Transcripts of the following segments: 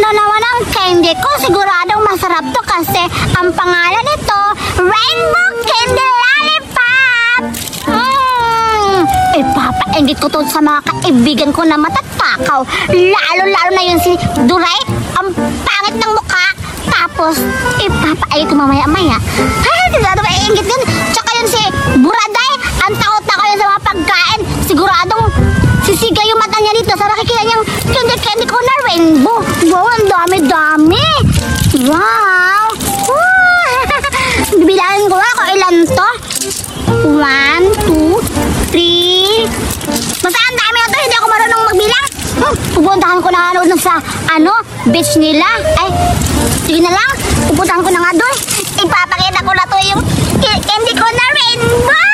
ganda naman ang candy ko. Siguradong masarap to kasi ang pangalan nito, Rainbow Candy Lollipop. Ipapainggit ko to sa mga kaibigan ko na matatakaw. Lalo-lalo na yun si Duray, ang pangit ng mukha. Tapos, ipapainggit ko mamaya-maya. Sigurado maiinggit yun. Tsaka yun si Buraday, ang takot-takot yun sa mga pagkain. Siguradong sisiga yung mata niya dito sa nakikita niyang candy ko na rainbow. Wow, ang dami-dami. Wow. Bibilangin ko ako ilan to. 1, 2, 3. Basta ang dami na to, hindi ako marunong magbilang. Pupuntahan ko na nga doon sa beach nila. Ay, sige na lang. Pupuntahan ko na nga doon. Ipapakita ko na to yung candy ko na rainbow.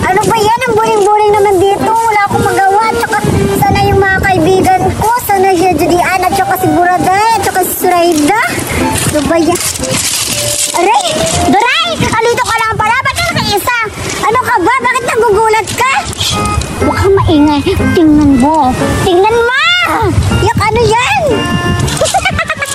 Ano ba yan? Ang buling-buling naman dito. Wala akong magawa. Tsaka sana yung mga kaibigan ko. Sana si Judian at tsaka si Buraday at tsaka si Suraida. Ano ba yan? Aray! Duray! Alito ka lang pala. Ba't ka nakaisa? Ano ka ba? Bakit nagugulat ka? Shh! Huwag kang maingay. Tingnan mo. Tingnan mo! Yak, ano yan?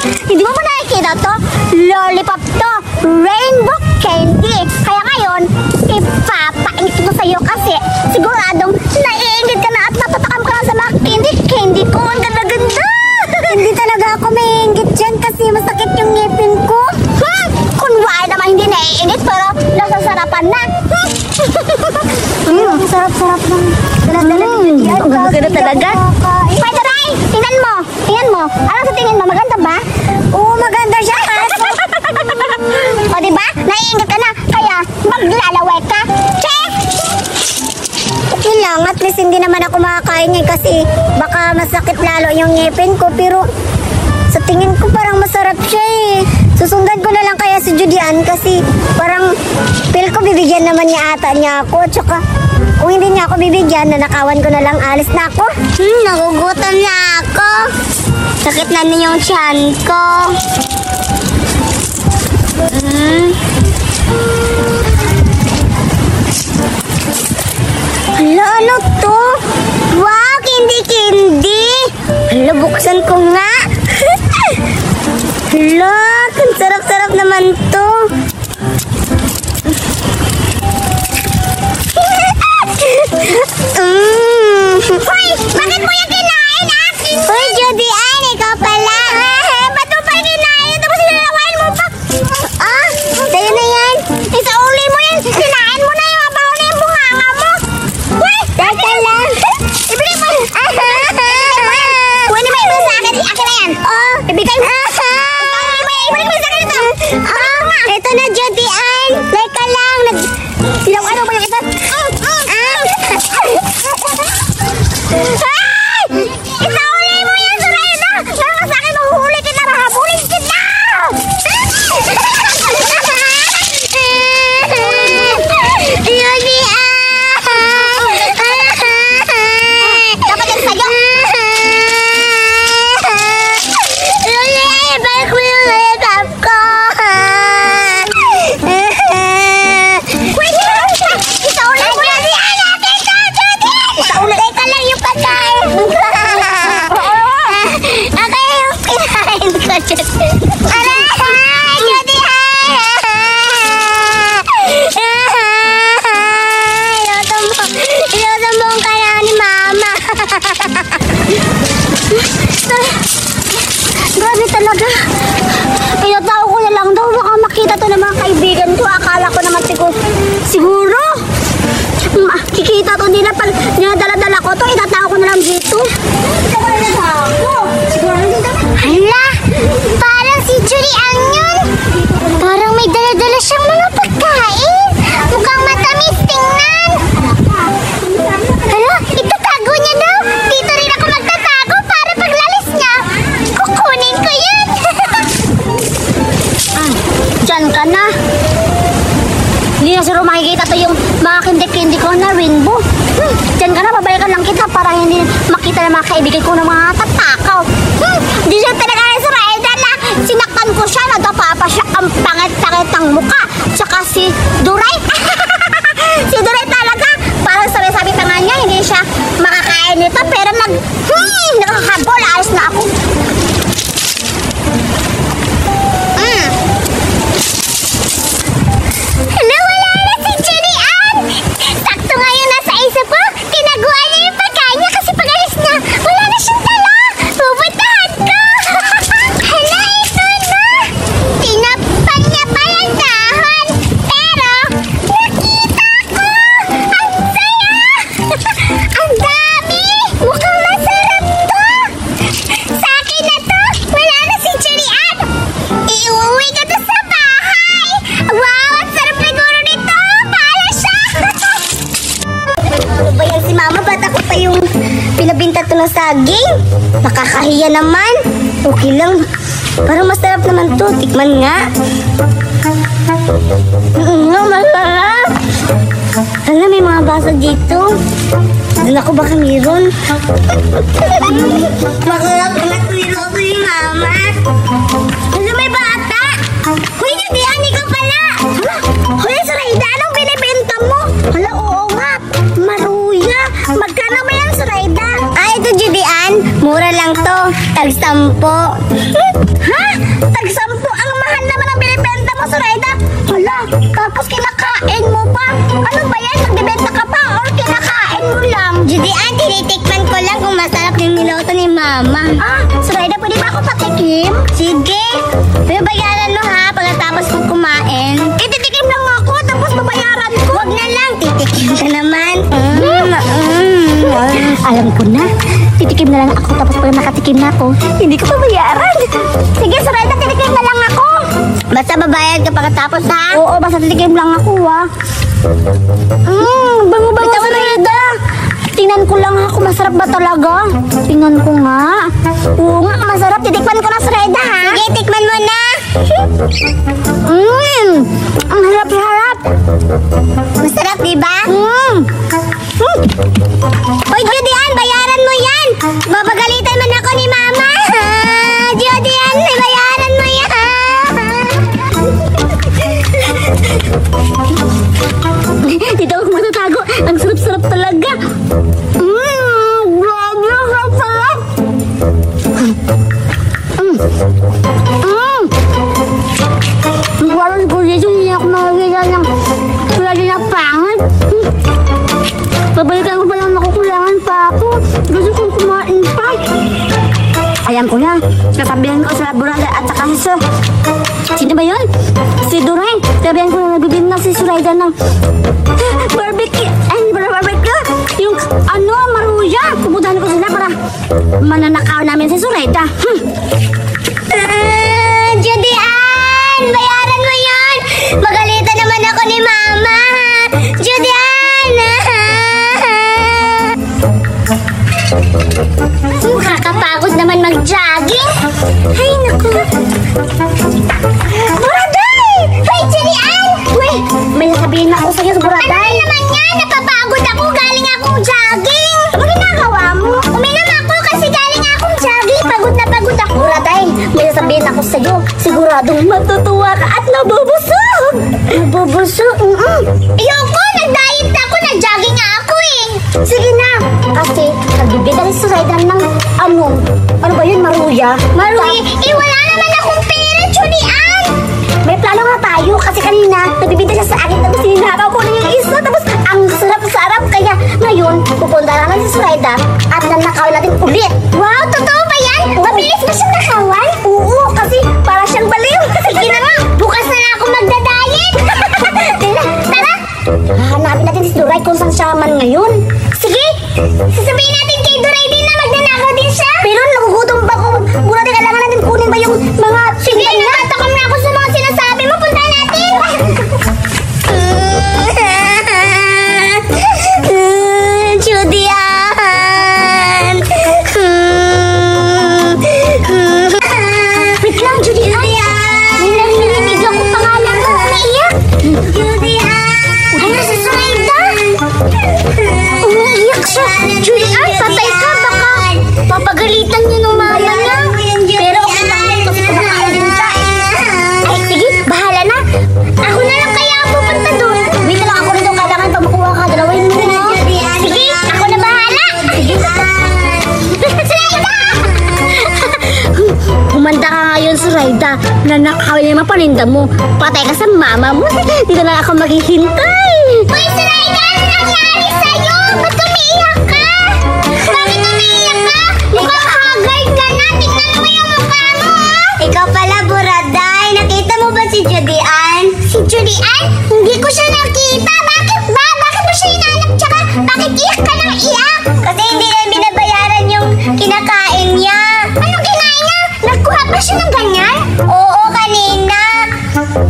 Hindi mo nakikita to? Lollipop to. Rainbow candy. Kaya ngayon, ipapaingit ko sa'yo kasi siguradong naiingit ka na at natatakam ka na sa mga candy ko. Ang ganda-ganda. Hindi talaga ako maiingit dyan kasi masakit yung ngipin ko. Kunwari naman hindi naiingit pero nasasarapan na. Sarap-sarap ng dala-dala ni Judian. Ang ganda talaga. Pwede Ray, tingnan mo. Tingnan mo. Ano sa tingin mo? Maganda ba? Oo, maganda siya. O diba? Naiingit ka na. Kaya maglalaway ka. Check! Okay lang, at least hindi naman ako makakain niya kasi baka masakit lalo yung ngipin ko. Pero sa tingin ko parang masarap siya eh. Susundan ko na lang kaya si Judian kasi parang feel ko bibigyan naman niya ata niya ako. Tsaka kung hindi niya ako bibigyan, nanakawan ko na lang, alis na ako. Nagugutom na ako. Sakit na na yung tiyan ko. Hala, ano to? Wow, candy! Hala, buksan ko nga. Hala, ang sarap-sarap naman to. Hoy! Bakit mo yung kinain? Akin! Hoy, Judian, ikaw pala. Ba't mo pa kinain? Tapos nilalawain mo pa? Ah, sa'yo na yan. Sa uli mo yan. Kinain mo na yung mabaho na yung bunganga mo. Hoy! Teka lang. Ibigay mo. Pwede ba ibigay sa akin? Akin na yan. Oh, Ibigay mo. Ibigay mo sa akin ito. Ito na, Judian. Teka lang. Ilang ano ba yung isa? Ay! Isauli mo yan, Suraida! Ngayon sa akin, mahuhuli kita, mahabulin kita! Dapat yan sa'yo! Balik mo yung laptop ko. Pwede mo siya! Isauli mo yan! Isauli! Teka lang yung pagkain. Ako yung kinain ko, Inutumbong ka na ni Mama. Grabe talaga. Pinatao ko na lang daw. Baka makita to ng mga kaibigan ko. Akala ko naman siguro. Kikita to nila. Pag dinadala-dala ko to, itatao ko na lang dito. Hala! Parang si Julian yun. Parang may dala-dala siyang mga pagkain. Mukhang matamis tingnan. Hala, itatago niya daw. Dito rin ako magtatago para paglalis niya. Kukunin ko yun. Diyan ka na. Hindi na siguro makikita to yung mga candy ko na rainbow. Diyan ka na, babalikan lang kita para hindi makita ng mga kaibigan ko ng mga tatakaw. Di siya talaga na si Raida na sinaktan ko siya, nadapa pa siya ang pangit-pangit ng mukha. Tsaka si Duray. Si Duray talaga, parang sabi-sabi pa nga niya, hindi siya makakain nito pero Nakakabol. Alis na ako. Hala, wala na si Jenny Ann. Sakto ngayon nasa isa po. Tinaguan niya yung pagkain niya kasi pag alis niya, wala na siyang tala. Pupuntahan ko. Hala, ito na. Tinapan niya pa yung dahon. Pero, nakita ko. Ang saya. Ang dami. Mukhang masarap to. Sa akin na to. Wala na si Jenny Ann. Iuwi ko to sa bahay. Wow, ang sarap siguro nito. Paala siya. Ano ba yan si Mama? Ba't ako pa yung pinabinta to ng saging? Nakakahiya naman. Okay lang. Parang masarap naman to. Tikman nga. Masarap. Hala, may mga baso dito. Doon ako baka meron. Masarap na tuwiro ko yung Mama. Hala, may bata. Hoy, Judian, ikaw pala. Hala, hoy, Sarayda, anong binibenta mo? Hala, oo nga. Maruya. Magkano ba yan, Sarayda? Ay, ito, Judian. Mura lang to. Tag-10. Ha? Tag-10? Ang mahal naman ang binibenta mo, Sarayda. Hala, tapos kinakain mo pa. Ano ba yan? Nagbibenta ka pa or kinakain mo lang? Judian, tinitikman ko lang kung masarap yung niluto ni Mama. Ah, Sarayda, pwede ba ako patikim? Sige. Pero bayaran mo ha, pagkatapos kong kumain. Eh, titikim lang ako, tapos babayaran ko. Wag na lang, titikim ka naman. Alam ko na. Titikim na lang ako tapos pag nakatikim na ako, hindi ko pabayaran. Sige, Sarayda, titikim na lang ako. Basta babayad ka pagkatapos ha? Oo, basta titikim lang ako ha. Bango-bango, Sarayda. Tingnan ko lang ha kung masarap ba talaga. Tingnan ko nga. Oo nga, masarap. Titikman ko na, Sarayda ha? Sige, tikman mo na. Ang harap-harap. Masarap, diba? Hoy, Judian, bayaran mo yan. Babagalitan man ako ni Mama. Judian, bayaran mo yan. Dito ako matatago. Ang sarap-sarap talaga. Grabe, ang sarap-sarap. Parang siguro dito hindi ako makakita ng kulay na pangit. Babalikan ko pa lang nakukulangan pa ako. Gusto kong kumain pa. Ayan ko na. Sasabihin ko sa Burada at saka si Sir. Sino ba yun? Si Duray. Sabihin ko na nagbibin na si Surayda ng barbecue. Ay, hindi pala barbecue. Yung maruya. Pupuntahan ko sila para mananakaw namin si Surayda. Judian, bayaran mo yan. Magalitan naman ako ni Mama. Judian. Nakakapagod naman mag-jogging. Ay, naku. Buraday! Hoy, Judian! Uy, may nasabihin ako sa'yo sa Buraday. Ano naman yan? Napapagod ako. Galing akong jogging. Ano ginagawa mo? Uminom ako kasi galing akong jogging. Pagod na pagod ako. Buraday, may nasabihin ako sa'yo. Siguradong matutuwa ka at nabubusog. Nabubusog? Ayoko, nag-diet ako. Nag-jogging nga ako eh. Sige na. Kasi nagbibigay rin sa Surayda ng ano ba yun, maruya? Maruya? Wala naman akong pera, Judian. May plano nga tayo kasi kanina nagbibigay siya sa akin tapos sinakaw ko na yung isa tapos ang sarap-sarap kaya ngayon pupunta naman si Surayda at nanakaw natin ulit. Wow, totoo ba yan? Mabilis ba siyang nakawan? Oo, kasi para siyang baliw. Sige na nga, bukas na lang ako magda-diet. Tara. Hanapin natin si Duray kung saan siya man ngayon. Sige, sasabihin natin kay Duray din na magnanakaw din siya. Pero nagugutom pa ko. Buraday, kailangan natin kunin ba yung mga Sige, natatakam na ako sa mga sinasabi mo. Punta natin. Judian. Wait lang, Judian. May narinig ako pangalan mo. Umiiyak. Judian. Ano si Surayda? Umiiyak siya. Judian, patay ka. Baka papagalitan niya ng mama niya. Pero ako lang kasi kumakain din siya. Ay, sige, bahala na. Ako na lang kaya pupunta doon. Wait lang ako rito. Kailangan pag makuha ka. Dalawin mo. Sige, ako na bahala. Sige. Zoraida, nanakaw niya mga paninda mo. Patay ka sa mama mo. Dito na ako maghihintay. Uy, Zoraida! Ano nangyari sa'yo? Ba't umiiyak ka? Bakit umiiyak ka? Mukhang haggard ka na. Tingnan mo yung mukha mo, Ikaw pala, Buraday. Nakita mo ba si Judy Ann? Si Judy Ann? Hindi ko siya nakita. Bakit ba? Bakit mo siya inanap? Tsaka, bakit iyak ka ng iyak? Kasi hindi na binabayaran yung kinakain niya. Anong kinain niya? Nagkuha pa siya ng ganyan? Oo, kanina.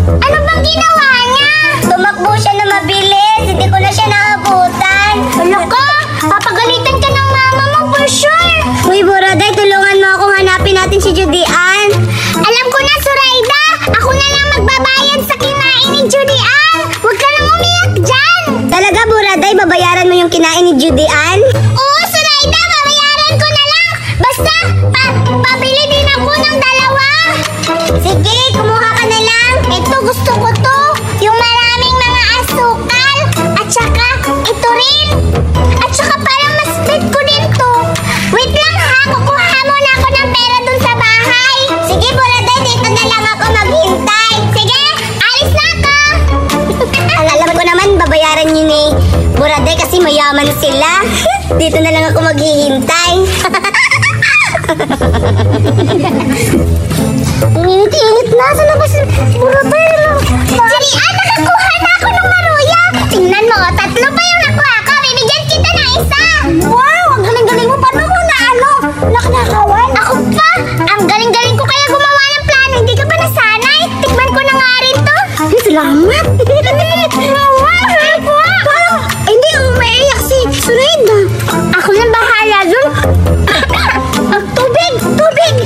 Ano bang ginawa niya? Tumakbo siya na mabilis. Hindi ko na siya naabutan. Ano ka? Papagalitan ka ng mama mo for sure. Uy, Buraday, tulungan mo akong hanapin natin si Judy Ann. Alam ko na, Zoraida. Ako na lang magbabayad sa kinain ni Judy Ann. Huwag ka nang umiyak dyan. Talaga, Buraday, babayaran mo yung kinain ni Judy Ann? Oo, Zoraida, babayaran ko na lang. Basta, pabili din ako ng dalawa. Sige, kumuha ka na lang. Ito, gusto ko to. Yung maraming mga asukal. At saka, ito rin. At saka parang mas bet ko din to. Wait lang ha, kukuha muna ako ng pera dun sa bahay. Sige, Buraday, dito na lang ako maghintay. Sige, alis na ako. Ang alam ko naman, babayaran niyo ni Buraday kasi mayaman sila. Dito na lang ako maghihintay. Ang init-init na. Saan na ba si Buraday? Judy Ann, nakakuha na ako ng maruya. Tingnan mo, 3 pa yung nakuha ko. Bibigyan kita ng isa. Wow, ang galing-galing mo. Paano mo na ano? Nakakawan? Ako pa. Ang galing-galing ko kaya gumawa ng plano. Hindi ka pa nasanay. Tikman ko na nga rin to. Ay, salamat. Parang, hindi umaiyak si Zoraida. Ako nang bahala dun. Tubig! Tubig!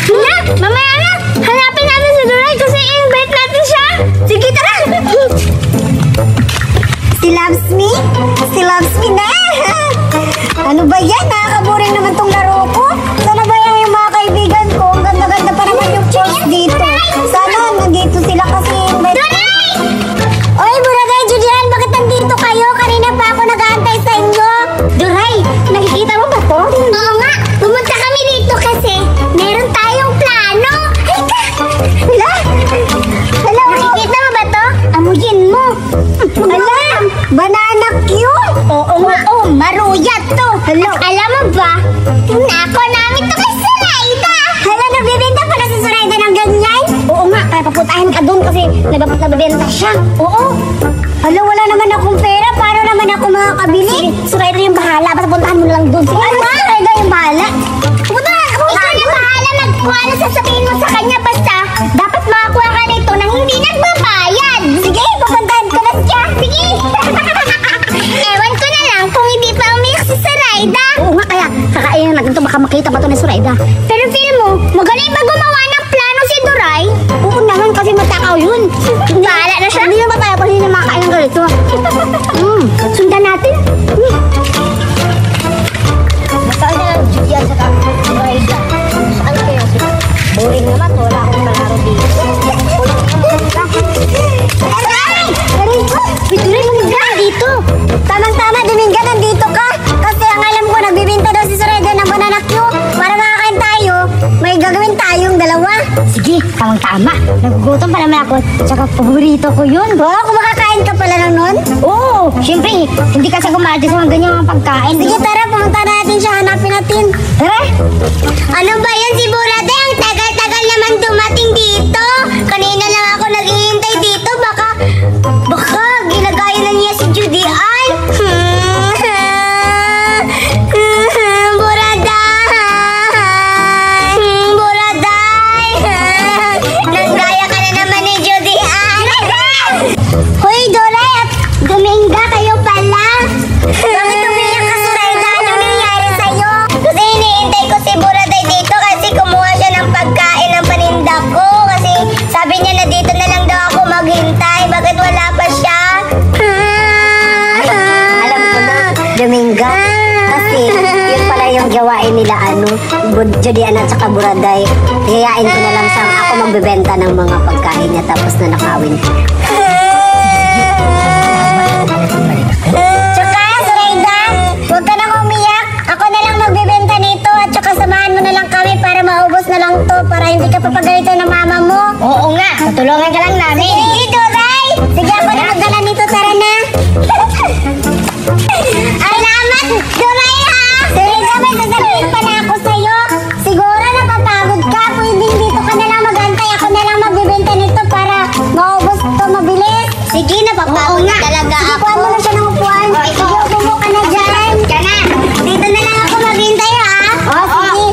Na, mamaya na. Hanapin natin si Duray kasi invite natin siya. Sige, tara. She loves me? She loves me na! Ano ba yan? Nakakaboring naman tong laro ko. Sana ba yan yung mga kaibigan ko? Ang ganda-ganda pa naman yung post dito. Sana nandito sila kasi invite. Duray! Oy, Buraday, Judy Ann, bakit nandito kayo? Kanina pa ako nag-aantay sa inyo. Duray, nakikita mo ba to? Oo nga. Pumunta kami dito kasi meron tayong plano. Halika! Hala? Hala, Nakikita mo ba to? Amuyin mo. hala, banana cue? Oo nga, maruyat to. Hello. At alam mo ba, nako namin to kay Zoraida. Hala, nagbibenta pala si Zoraida ng ganyan? Oo nga, kaya papuntahin ka doon kasi nabibenta siya. Oo. Hala, wala naman akong pera. Paano naman ako makakabili? Zoraida yung bahala. Basta puntahan mo lang doon. Sige, Ano ba? Zoraida yung bahala? Pumunta ka. Ikaw na bahala magkuha na sasabihin mo sa kanya. Basta, dapat makakuha ka nito nang hindi nagbabayad. Sige, pupuntahan ko na siya. Sige. Ewan ko na lang kung hindi pa umiyak si Zoraida. Oo nga, kaya kakainin natin ito. Baka makita pa ito ni Zoraida. Pero feel mo, magaling ba gumawa ng plano si Duray? Oo naman, kasi matakaw yun. Bahala na siya. Hindi naman tayo kasi hindi makakain ng ganito. Sundan natin. Saan na lang Judy Ann sa Zoraida? Saan kayo sila? Boring naman, wala akong malaro dito. Aray! Aray ko! Duray, lumiga dito. Tamang-tama, Dominga, nandito ka. Kasi ang alam ko, nagbibinta daw si Zoraida ng banana cue. Para makakain tayo, may gagawin tayong dalawa. Sige, tamang-tama. Nagugutom pa naman ako. Tsaka paborito ko yun. Wow, kumakain ka pala ng nun? Oo, syempre, hindi kasi kumarte sa mga ganyang pagkain. Sige, tara, pumunta natin siya, hanapin natin. Tara. Ano ba yan si Buraday? Ang tagal-tagal naman dumating dito. Kanina lang ako naghihintay dito. Baka ginagaya na niya si Judy Ann. Buraday! Nanggaya ka na naman ni Judy Ann. Hoy, Doray at Dominga, kayo pala. Bakit umiyak ka, Zoraida? Ano nangyari sa'yo? Kasi iniintay ko si Buraday dito kasi kumuha siya ng pagkain ng paninda ko. Kasi sabi niya na dito na lang daw ako maghintay. Bakit wala pa siya? Alam ko na, Dominga. Kasi yun pala yung gawain nila, Judy Ann at saka Buraday. Hiyayain ko na lang sa ako magbebenta ng mga pagkain niya tapos na nakawin. Tsaka, Zoraida, huwag ka nang umiyak. Ako na lang magbebenta nito at tsaka samahan mo na lang kami para maubos na lang to para hindi ka papagalitan ng mama mo. Oo nga, tutulungan ka lang namin. Sige, Duray! Sige, ako na magdala nito. Tara na. Salamat, Duray, ha! Sige, may sasabihin pala ako sa'yo. Siguro napapagod ka. Pwedeng dito ka na lang magantay. Ako na lang magbibenta nito para maubos to mabilis. Sige, napapagod talaga ako. Sige, kuha mo na siya ng upuan. Sige, upo mo ka na dyan. Ka na. Dito na lang ako maghintay, ha? Sige.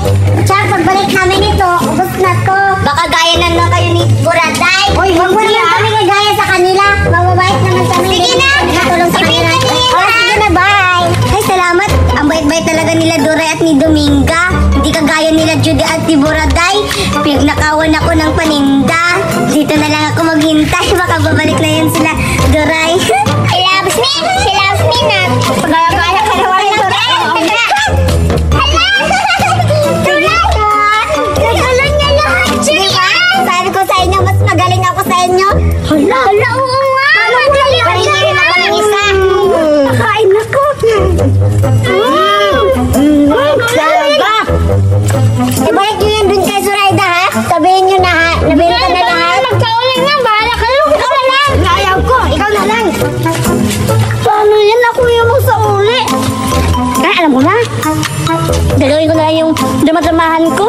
Tsaka pagbalik namin ito, ubos na to. Baka gaya na lang kayo ni Buraday. Uy, huwag mo naman kami gagaya sa kanila. Mababait naman kami. Sige na. Matulong sa kanila. Sige na, bye. Ay, salamat. Ang bait-bait talaga nila Duray at ni Dominga. Hindi kagaya nila Judy at ni Buraday. Pinagnakawan ako ng paninda. Dito na lang ako maghintay. Baka babalik na yan sila Duray. She loves me. She loves me na. Pagkakala ka naman ni Duray. Nagalan niya lahat, Judy. Sabi ko sa inyo, mas magaling ako sa inyo. Hala, oo nga. Magaling ako. Pahingirin ako ng isa. Kain ako. Talaga. Ibalik nyo yan dun kay Zoraida, ha? Sabihin nyo na, ha? Nabenta na lahat. Magkauling na. Bahala ka lang. Ikaw na lang. Ayaw ko. Ikaw na lang. Paano yan? Ako yung mo sa uli. Alam mo na. Gagawin ko na lang yung drama-dramahan ko.